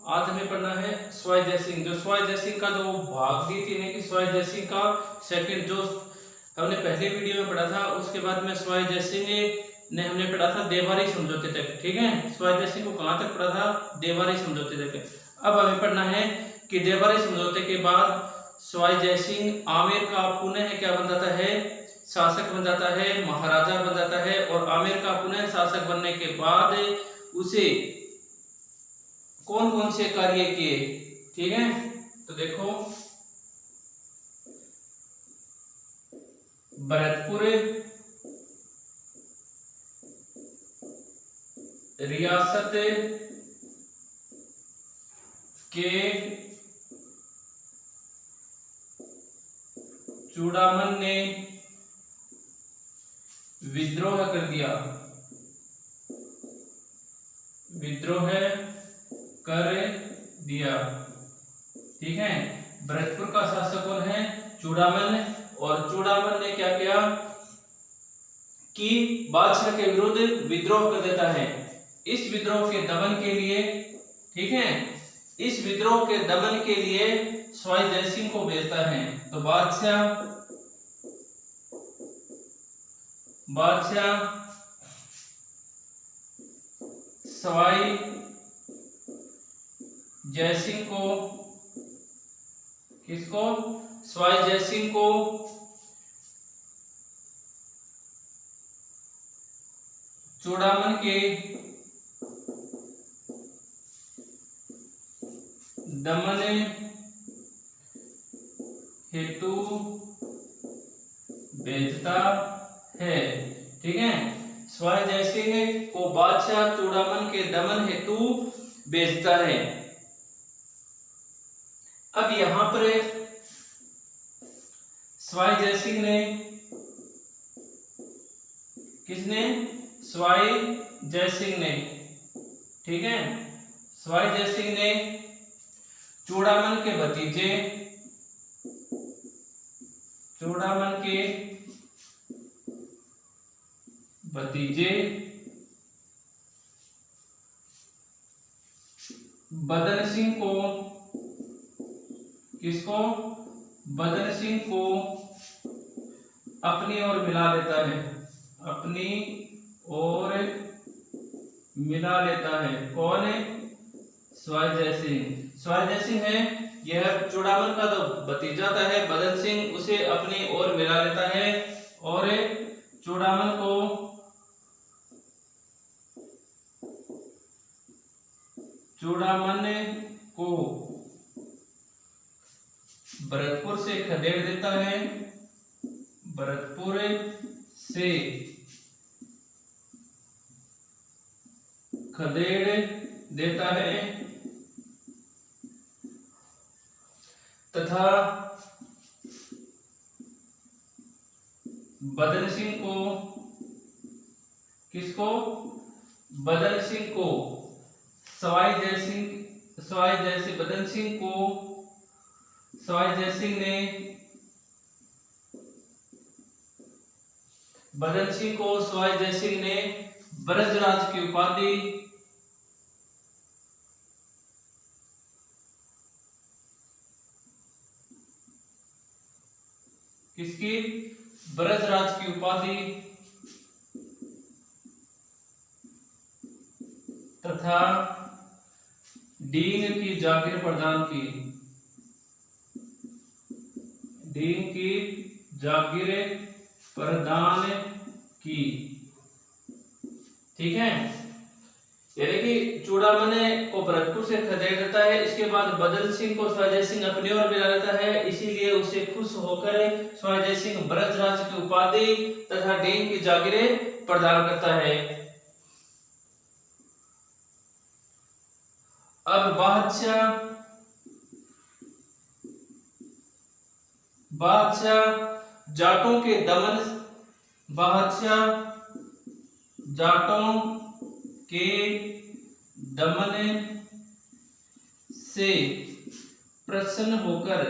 आज हमें पढ़ना है स्वाई जयसिंह। जो स्वाई जयसिंह का जो भाग दी थी कि स्वाई जयसिंह का सेकंड जो हमने पहले वीडियो में पढ़ा था, उसके बाद में स्वाई जयसिंह ने हमने पढ़ा था देवारी समझौते तक। ठीक है, स्वाई जयसिंह को कहां तक पढ़ा था? देवारी समझौते तक। अब हमें पढ़ना है कि देवारी समझौते के बाद स्वाई जयसिंह आमेर का पुनः क्या बन जाता है? शासक बन जाता है, महाराजा बन जाता है। और आमेर का पुनः शासक बनने के बाद उसे कौन कौन से कार्य किए? ठीक है, तो देखो भरतपुर रियासत के चूड़ामन ने विद्रोह कर दिया। विद्रोह कर दिया। ठीक है, भरतपुर का शासक कौन है? चूड़ामन। और चूड़ामन ने क्या किया कि बादशाह के विरुद्ध विद्रोह कर देता है। इस विद्रोह के दमन के लिए, ठीक है, इस विद्रोह के दमन के लिए स्वाई जयसिंह को भेजता है। तो बादशाह स्वाई जयसिंह को, किसको? स्वाई जयसिंह को चूड़ामन के दमन हेतु भेजता है। ठीक है, स्वाई जयसिंह को बादशाह चूड़ामन के दमन हेतु भेजता है। अब यहां पर स्वाई जयसिंह ने, किसने? स्वाई जयसिंह ने, ठीक है, स्वाई जयसिंह ने चूड़ामन के भतीजे, चूड़ामन के भतीजे बदन सिंह को, किसको? बदन सिंह को अपनी ओर मिला लेता है। अपनी ओर मिला लेता है। कौन है? स्वाई जयसिंह। स्वाई जयसिंह है, यह चूड़ामन का जो भतीजा है बदन सिंह, उसे अपनी ओर मिला लेता है और चूड़ामन को भरतपुर से खदेड़ देता है। भरतपुर से खदेड़ देता है तथा बदन सिंह को, किसको? बदन सिंह को स्वाई जयसिंह ने बदन सिंह को स्वाई जयसिंह ने ब्रजराज की उपाधि, किसकी? ब्रजराज की उपाधि तथा डींग की जागीर प्रदान की। डींग की जागीर प्रदान की। ठीक है, यानी कि चूड़ामन को भरतपुर से खदेड़ देता है। इसके बाद बदन सिंह को स्वाई जयसिंह अपनी ओर मिला लेता है। इसीलिए उसे खुश होकर स्वाई जयसिंह ब्रजराज की उपाधि तथा डींग की जागीरें प्रदान करता है। अब बादशाह जाटों के दमन, बादशाह जाटों के दमन से प्रसन्न होकर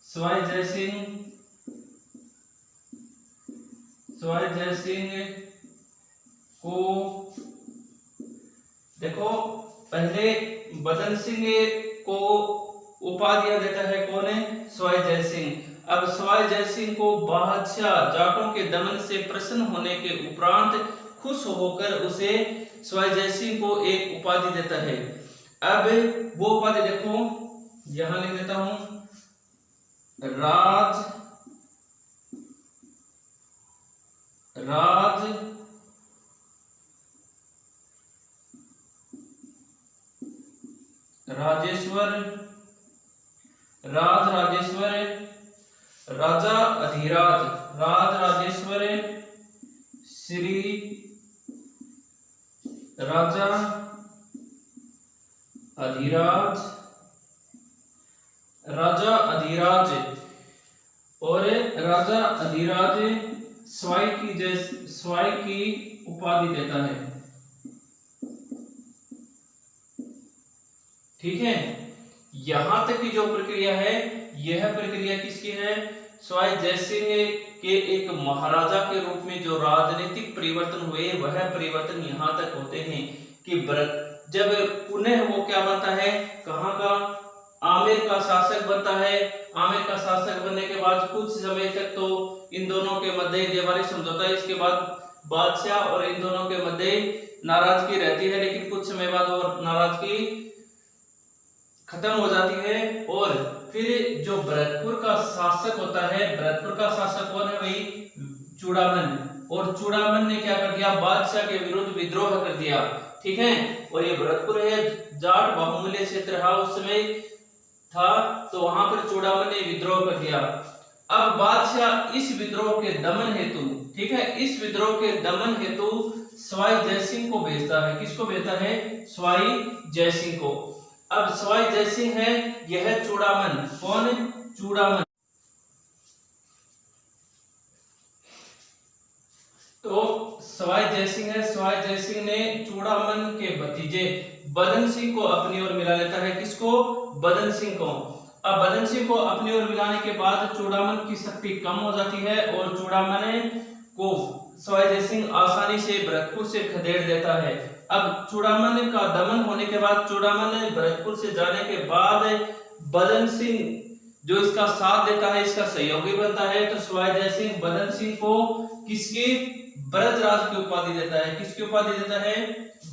स्वाई जयसिंह को, देखो पहले बदन सिंह को उपाधि देता है कौन है, सवाई जय सिंह। अब सवाई जय सिंह को बादशाह जाटों के दमन से प्रसन्न होने के उपरांत खुश होकर उसे सवाई जय सिंह को एक उपाधि देता है। अब वो उपाधि देखो यहां लिख देता हूं, राज राजेश्वर, राजेश्वर, राजा अधिराज, राजेश्वर, श्री राजा अधिराज, और राजा अधिराज स्वाई की उपाधि देता है। ठीक है, यहां तक की जो प्रक्रिया है, यह प्रक्रिया किसकी है, सवाई जय सिंह के एक महाराजा के रूप में जो राजनीतिक परिवर्तन हुए, वह परिवर्तन यहां तक होते हैं कि जब पुनः वो क्या बनता है, कहां का, आमेर का शासक बनता है। आमेर का शासक बनने के बाद कुछ समय तक तो इन दोनों के मध्य देवारी समझौता, इसके बाद बादशाह और इन दोनों के मध्य नाराजगी रहती है, लेकिन कुछ समय बाद और नाराजगी खत्म हो जाती है। और फिर जो भरतपुर का शासक होता है, भरतपुर का शासक कौन है भाई, चूड़ामन, और चूड़ामन ने क्या कर दिया, बादशाह के विरुद्ध विद्रोह कर दिया। ठीक है, और ये भरतपुर है, जाट बाहुल्य क्षेत्र उस समय था, तो वहां पर चूड़ामन ने विद्रोह कर दिया। अब बादशाह इस विद्रोह के दमन हेतु, ठीक है, इस विद्रोह के दमन हेतु सवाई जय सिंह को भेजता है। किसको भेजता है, सवाई जय सिंह को। अब सवाई जय सिंह है, यह चूड़ामन, कौन, चूड़ामन, तो सवाई जय सिंह है, सवाई जय सिंह ने चूड़ामन के भतीजे बदन सिंह को अपनी ओर मिला लेता है। किसको, बदन सिंह को। अब बदन सिंह को अपनी ओर मिलाने के बाद चूड़ामन की शक्ति कम हो जाती है और चूड़ामन को सवाई जय सिंह आसानी से भरतपुर से खदेड़ देता है। अब चूड़ामन का दमन होने के बाद, चूड़ामन भरतपुर से जाने के बाद बदन सिंह जो इसका साथ देता है, इसका सहयोगी बनता है, तो सवाई जय सिंह बदन सिंह को किसकी, ब्रजराज की उपाधि देता है। किसकी उपाधि देता है,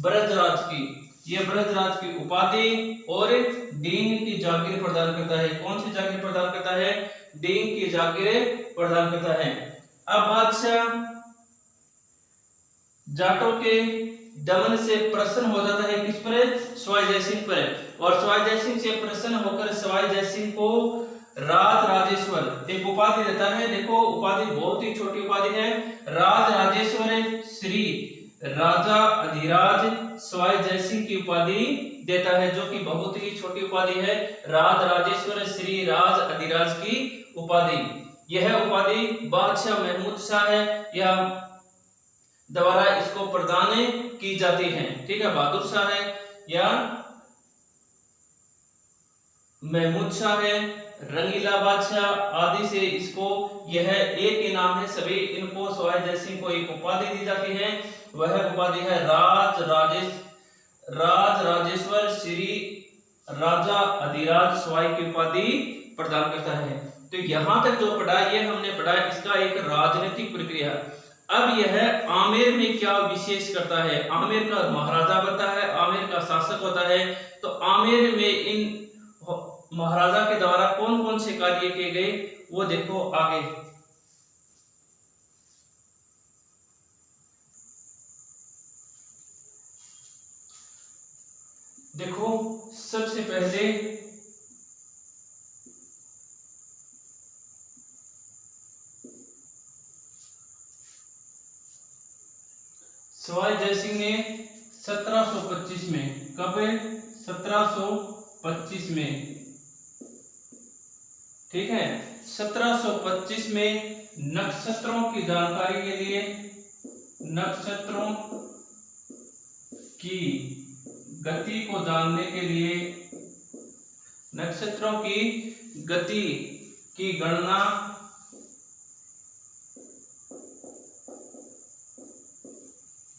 ब्रजराज की। ये ब्रजराज की उपाधि और डींग की जागीर प्रदान करता है। कौन सी जागीर प्रदान करता है, डींग की जागीर प्रदान करता है। अब बादशाह जाटों के दमन से प्रसन्न हो जाता है, किस पर, सवाई जय सिंह पर। और सवाई जय सिंह से प्रसन्न होकर सवाई जय सिंह को राजेश्वर एक उपाधि देता है। देखो उपाधि बहुत ही छोटी उपाधि है, राजेश्वर श्री राजा अधिराज सवाई जय सिंह की उपाधि देता है, जो कि बहुत ही छोटी उपाधि है, राजेश्वर श्री राज अधिराज की उपाधि। यह उपाधि बादशाह महमूद शाह है या द्वारा इसको प्रदान की जाती है। ठीक है, बहादुर शाह है या महमूद शाह है, रंगीला बादशाह आदि से इसको, यह एक ही नाम है, सभी इनको सवाई जय सिंह को एक उपाधि दी जाती है। वह उपाधि है राजेश्वर श्री राजा अधिराज सवाई की उपाधि प्रदान करता है। तो यहां तक जो पढ़ा, ये हमने पढ़ा इसका एक राजनीतिक प्रक्रिया। अब यह आमेर में क्या विशेष करता है, आमेर का महाराजा बनता है, आमेर का शासक होता है। तो आमेर में इन महाराजा के द्वारा कौन कौन से कार्य किए गए, वो देखो आगे। देखो सबसे पहले सवाई जय सिंह ने 1725 में, कब, 1725 में, ठीक है, 1725 में नक्षत्रों की जानकारी के लिए, नक्षत्रों की गति को जानने के लिए, नक्षत्रों की गति की गणना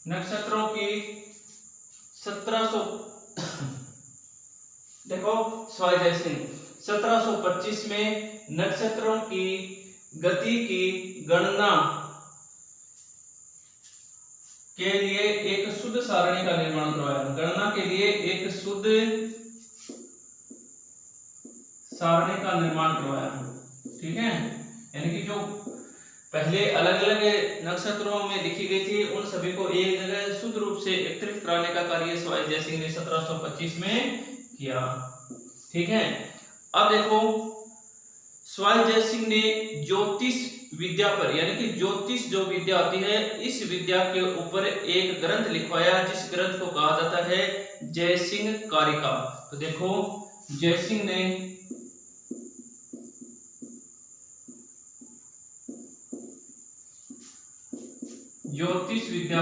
नक्षत्रों की 1700 देखो स्वाय जयसिंह 1725 में नक्षत्रों की गति की गणना के लिए एक शुद्ध सारणी का निर्माण करवाया। गणना के लिए एक शुद्ध सारणी का निर्माण करवाया। ठीक है, यानी कि जो पहले अलग अलग नक्षत्रों में लिखी गई थी उन सभी को एक जगह शुद्ध रूप से एकत्रित कराने का कार्य स्वाय जयसिंह ने 1725 में किया। ठीक है, अब देखो स्वाय जयसिंह ने ज्योतिष विद्या पर, यानी कि ज्योतिष जो विद्या होती है, इस विद्या के ऊपर एक ग्रंथ लिखवाया जिस ग्रंथ को कहा जाता है जयसिंह कारिका। तो देखो जयसिंह ने ज्योतिष विद्या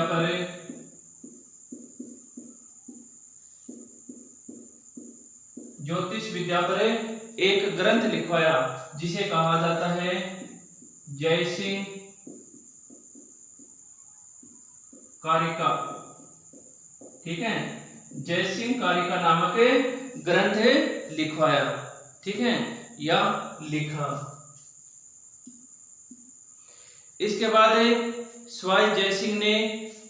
पर एक ग्रंथ लिखवाया जिसे कहा जाता है जयसिंह कारिका। ठीक है, जयसिंह कारिका नामक ग्रंथ लिखवाया। ठीक है, या लिखा। इसके बाद स्वाय जयसिंह ने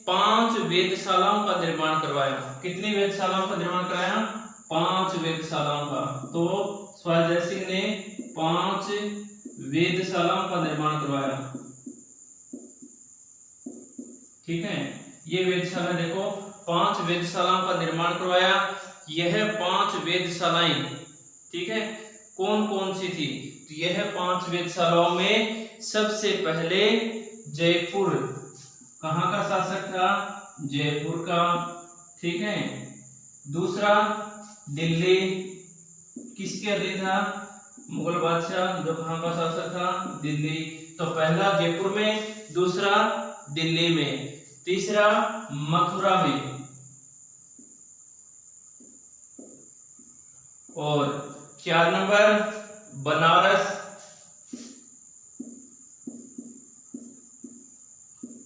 5 वेधशालाओं का निर्माण करवाया। कितनी वेधशालाओं का निर्माण कराया? 5 वेधशालाओं का। तो स्वाय जयसिंह ने 5 वेधशालाओं का निर्माण करवाया। ठीक है, ये वेधशाला देखो 5 वेधशालाओं का निर्माण करवाया। यह 5 वेधशालाएं, ठीक है, कौन कौन सी थी? तो यह 5 वेधशालाओं में सबसे पहले जयपुर, कहाँ का शासक था? जयपुर का। ठीक है, दूसरा दिल्ली, किसके अधीन था? मुगल बादशाह, जो कहाँ का शासक था? दिल्ली। तो पहला जयपुर में, दूसरा दिल्ली में, तीसरा मथुरा में, और 4 नंबर बनारस,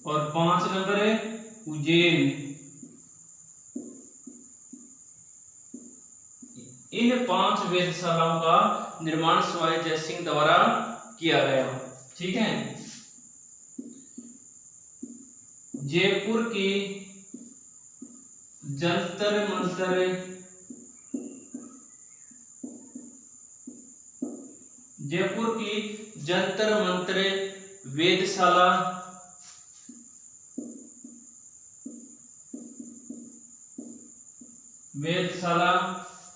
और 5 नंबर है उज्जैन। इन 5 वेधशालाओं का निर्माण स्वाय जयसिंह द्वारा किया गया। ठीक है, जयपुर की जंतर मंतर वेधशाला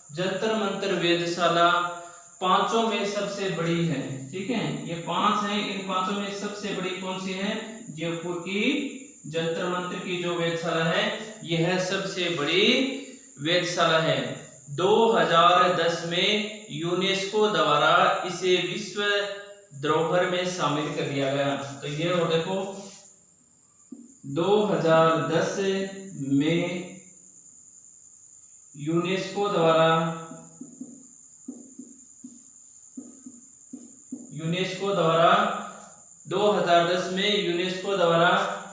जंतर मंतर वेधशाला 5 में सबसे बड़ी है। ठीक है, ये 5 है, इन 5 में सबसे बड़ी कौन सी है? जयपुर की जंतर मंतर की जो वेधशाला है, यह सबसे बड़ी वेधशाला है। 2010 में यूनेस्को द्वारा इसे विश्व धरोहर में शामिल कर दिया गया। तो ये और देखो 2010 में यूनेस्को द्वारा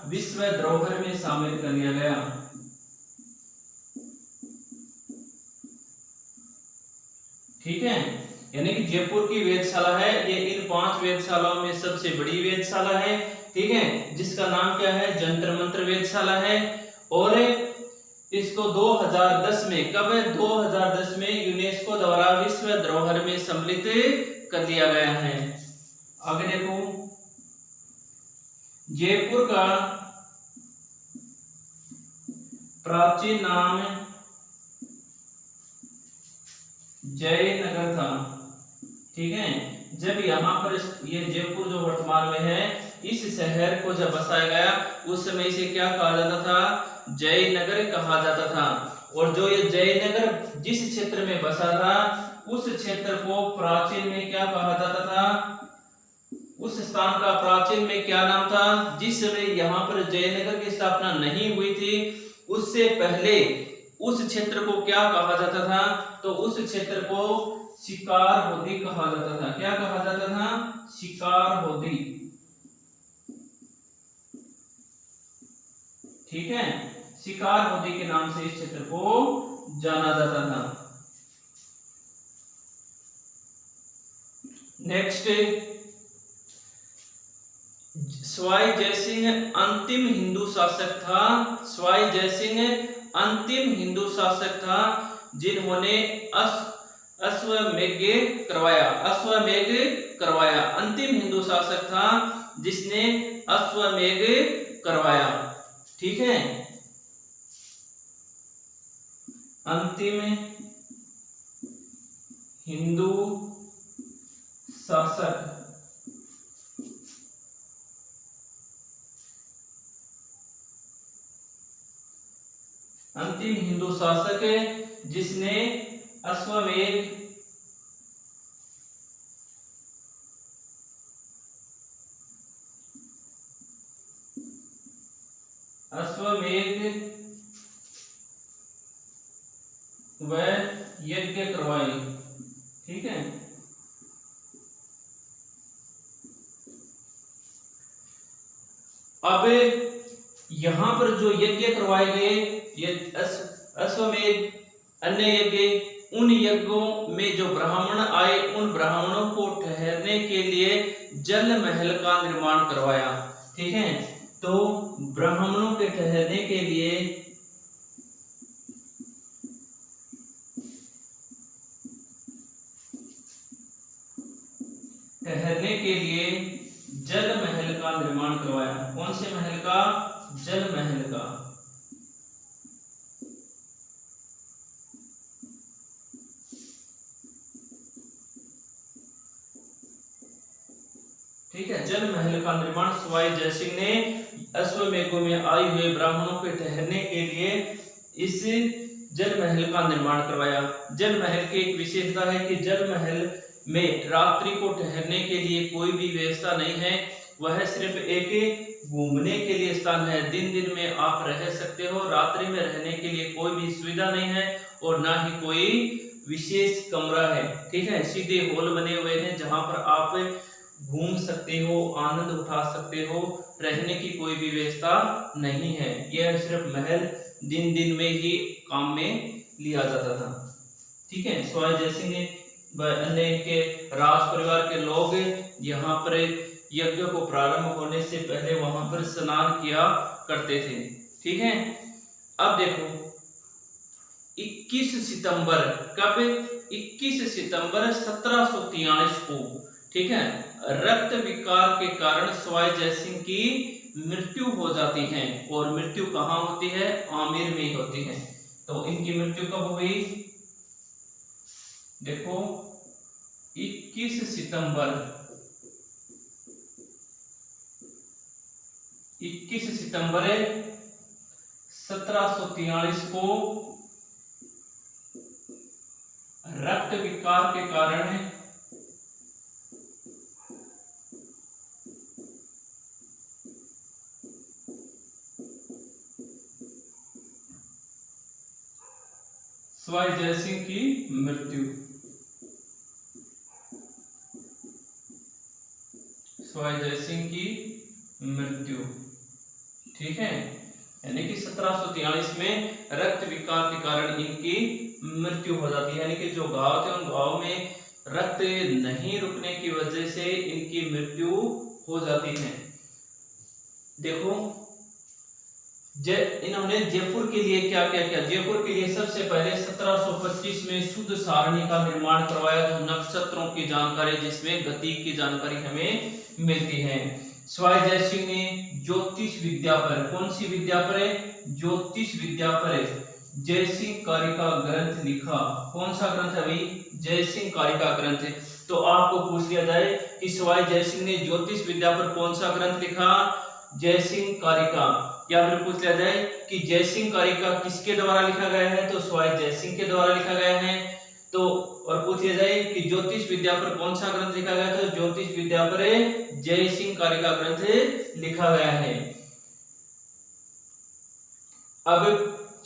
विश्व धरोहर में शामिल कर दिया गया। ठीक है, यानी कि जयपुर की वेधशाला है, ये इन 5 वेधशालाओं में सबसे बड़ी वेधशाला है। ठीक है, जिसका नाम क्या है? जंतर मंतर वेधशाला है। और इसको 2010 में, कब? 2010 में यूनेस्को द्वारा विश्व धरोहर में सम्मिलित कर दिया गया है। आगे देखो, जयपुर का प्राचीन नाम जयनगर था। ठीक है, जब यहाँ पर ये जयपुर जो वर्तमान में है, इस शहर को जब बसाया गया उस समय इसे क्या कहा जाता था? जयनगर कहा जाता था। और जो ये जयनगर जिस क्षेत्र में बसा था, उस क्षेत्र को प्राचीन में क्या कहा जाता था? उस स्थान का प्राचीन में क्या नाम था? जिस समय यहाँ पर जयनगर की स्थापना नहीं हुई थी, उससे पहले उस क्षेत्र को क्या कहा जाता था? तो उस क्षेत्र को शिकारहोदी कहा जाता था। क्या कहा जाता था? शिकारहोदी। ठीक है, शिकार होदी के नाम से इस क्षेत्र को जाना जाता था। नेक्स्ट, सवाई जयसिंह अंतिम हिंदू शासक था। सवाई जयसिंह अंतिम हिंदू शासक था जिन्होंने अश्वमेध करवाया। अश्वमेध करवाया, अंतिम हिंदू शासक था जिसने अश्वमेध करवाया। ठीक है, अंतिम हिंदू शासक, अंतिम हिंदू शासक जिसने अश्वमेध व यज्ञ करवाए। ठीक है, अब यहां पर जो यज्ञ करवाए गए, ये अश्वमेध अन्य यज्ञ, उन यज्ञों में जो ब्राह्मण आए उन ब्राह्मणों को ठहरने के लिए जल महल का निर्माण करवाया। ठीक है, तो ब्राह्मणों के ठहरने के लिए जल महल का निर्माण करवाया। कौन से महल का? जल महल का। ठीक है, जल महल का निर्माण सवाई जयसिंह ने अश्वमेधों में आए हुए ब्राह्मणों के ठहरने के लिए इस जल महल का निर्माण करवाया। जल महल की एक विशेषता है कि जल महल में रात्रि को ठहरने के लिए कोई भी व्यवस्था नहीं है, वह सिर्फ एक घूमने के लिए स्थान है। दिन दिन में आप रह सकते हो, रात्रि में रहने के लिए कोई भी सुविधा नहीं है और ना ही कोई विशेष कमरा है। ठीक है, सीधे हॉल बने हुए हैं जहां पर आप घूम सकते हो, आनंद उठा सकते हो, रहने की कोई भी व्यवस्था नहीं है। यह सिर्फ महल दिन दिन में ही काम में लिया जाता था। ठीक है, सवाई जयसिंह ने अन्य के राज परिवार के लोग यहाँ पर यज्ञ को प्रारंभ होने से पहले वहां पर स्नान किया करते थे। ठीक है, अब देखो 21 सितंबर, कब? 21 सितंबर 1743 को, ठीक है, रक्त विकार के कारण सवाई जयसिंह की मृत्यु हो जाती है। और मृत्यु कहाँ होती है? आमेर में होती है। तो इनकी मृत्यु कब हुई? देखो 21 सितंबर 1743 को रक्त विकार के कारण सवाई जयसिंह की मृत्यु। सवाई जयसिंह की मृत्यु। ठीक है, यानी कि 1743 में रक्त विकार के कारण इनकी मृत्यु हो जाती है। यानी कि जो घाव थे उन घाव में रक्त नहीं रुकने की वजह से इनकी मृत्यु हो जाती है। देखो इन्होंने जयपुर के लिए क्या क्या किया? जयपुर के लिए सबसे पहले 1725 में शुद्ध सारणी का निर्माण करवाया, जो नक्षत्रों की जानकारी, जिसमें गति की जानकारी हमें मिलती है। सवाई जयसिंह ने ज्योतिष विद्या पर, कौन सी विद्या पर? ज्योतिष विद्या पर जयसिंह कारिका ग्रंथ लिखा। कौन सा ग्रंथ है भाई? जयसिंह कारिका ग्रंथ। तो आपको पूछ लिया जाए कि सवाई जयसिंह ने ज्योतिष विद्या पर कौन सा ग्रंथ लिखा? जयसिंह कारिका। या फिर पूछ लिया जाए कि जयसिंह कारिका किसके द्वारा लिखा गया है? तो सवाई जयसिंह के द्वारा लिखा गया है। तो और पूछ लिया जाए कि ज्योतिष विद्या पर कौन सा ग्रंथ लिखा गया? तो ज्योतिष विद्या पर जयसिंह कारिका ग्रंथ लिखा गया है। अब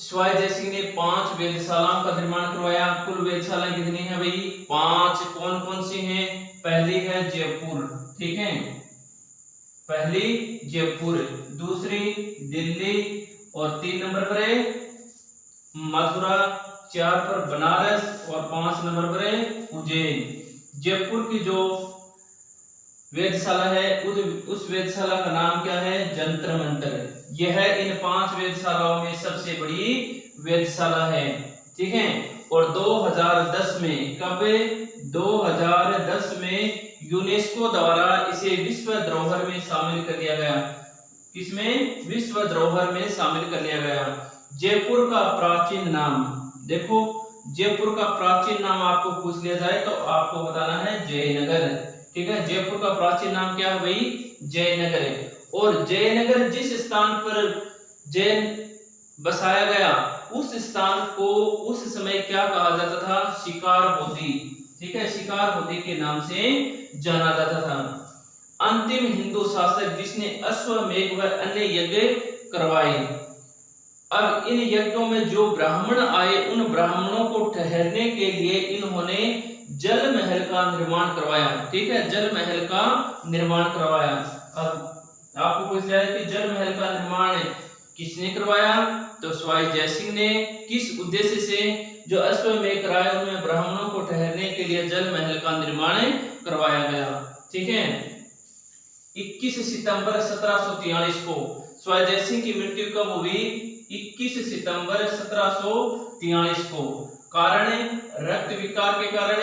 सवाई जयसिंह ने 5 वेधशालाओं का निर्माण करवाया। कुल वेधशालाएं कितनी है भाई? 5। कौन कौन सी हैं? पहली है जयपुर, ठीक है, पहली जयपुर, दूसरी दिल्ली और 3 नंबर पर है मथुरा, 4 पर बनारस और 5 नंबर पर है उज्जैन। जयपुर की जो वेधशाला है उस वेधशाला का नाम क्या है? जंतर मंतर। यह इन 5 वेधशालाओं में सबसे बड़ी वेधशाला है, ठीक है। और 2010 में, कब? 2010 में यूनेस्को द्वारा इसे विश्व धरोहर में शामिल कर लिया गया। किसमें? विश्व धरोहर में शामिल कर लिया गया। जयपुर का प्राचीन नाम, देखो जयपुर का प्राचीन नाम आपको पूछ लिया जाए तो आपको बताना है जयनगर, ठीक है। जयपुर का प्राचीन नाम क्या है भाई? जयनगर है। और जयनगर जिस स्थान पर जैन बसाया गया उस स्थान को उस समय क्या कहा जाता था? शिकार बोधी, ठीक है। शिकार बोधी के नाम से जाना जाता था। अंतिम हिंदू शासक जिसने अश्वमेध व अन्य यज्ञ करवाए। अब इन यज्ञों में जो ब्राह्मण आए उन ब्राह्मणों को ठहरने के लिए इन्होंने जल महल का निर्माण करवाया, ठीक है। जल महल का निर्माण करवाया। अब आपको पूछ लिया है कि जल महल का निर्माण किसने करवाया? तो सवाई जयसिंह ने। किस उद्देश्य से? जो अश्वमेध कराए उनमें ब्राह्मणों को ठहरने के लिए जल महल का निर्माण करवाया गया, ठीक है। 21 सितंबर 1743 को सवाई जयसिंह की मृत्यु कब हुई? 21 सितंबर 1743 को। कारण रक्त विकार के कारण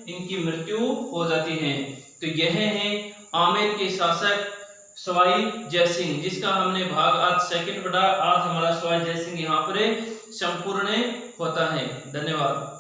इनकी मृत्यु हो जाती है। तो यह है आमेर के शासक सवाई जयसिंह, जिसका हमने भाग आज सेकंड पढ़ा। आज हमारा सवाई जयसिंह यहाँ पर संपूर्ण होता है। धन्यवाद।